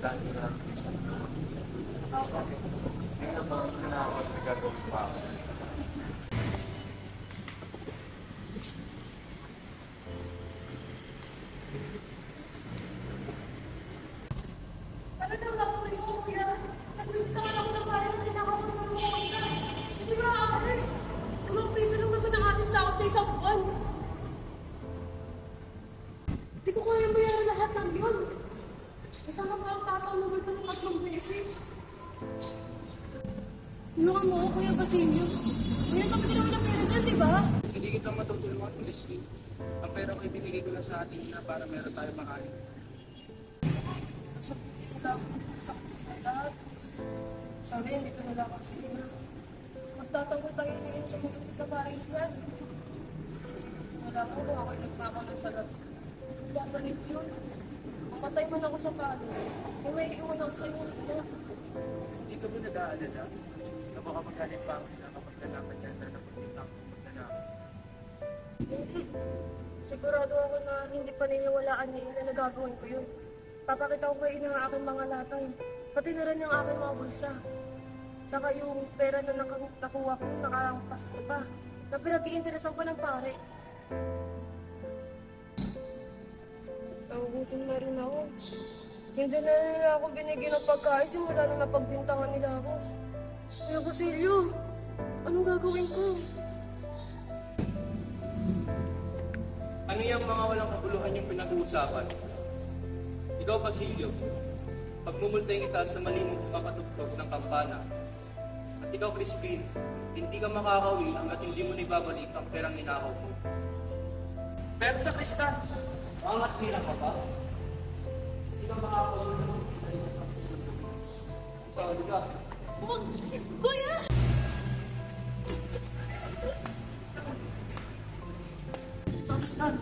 Dahil na. Okay. Hindi na ba nanakot na gagawin pa ako? Ano nang gagawin ko, kuya? Nagpintahan ako ng parang tinakawin ko ng mga isa. Hindi ba maaari? 2 piso lang naman ang ating sakot sa isang buwan. Hindi ko kaya bayaran lahat ng yun. Isang pa ang tataw na ba ito ng 3 beses? Tulungan mo ako, Kuya Basilio. May nagkapit din naman ng pera dyan, di ba? Hindi kita matutulungan, Crispin. Ang pera ko ibinigay ko na sa ating ina para meron tayo makain. Wala akong sakit sa lahat. Sabi, hindi ko nala kasi. Magtatanggol tayo ngayon sa mga pagkabarin dyan. Wala ko kung ako'y nagpako ng salat. Babalik yun. Mamatay man ako sa palo. May iwan ako sa iyo na. Hindi ka ba nag-aalala? Na baka magaling pa ako na kapag nalaman niya na napagkita ko magnanakaw. Hindi. Sigurado ako na hindi paniniwalaan niya yun na nagagawin ko yun. Papakita ko kayo ng aking mga latay. Pati na rin yung aking mga bulsa. Saka yung pera na nakuha ko, nakarampas ko pa. Na pinag-iinteresan pa ng pare. Nagugutom na rin ako. Hindi na nila ako binigyan ng pagkain simula nung napagbintangan nila ako. Kuya Basilio, anong gagawin ko? Ano yung mga walang kabuluhan yung pinag-uusapan? Ikaw, Basilio, pagmumultahin kita sa maling papatugtog ng kampana. At ikaw, Crispin, hindi ka makakawi hanggat hindi mo nibabalik ang perang ninakaw mo. Pero sa Kristan, angat nila ka ba? Hindi ka makakawi ng isa sa susunod. Ikaw, Liga. Kuya! Sa Kristan,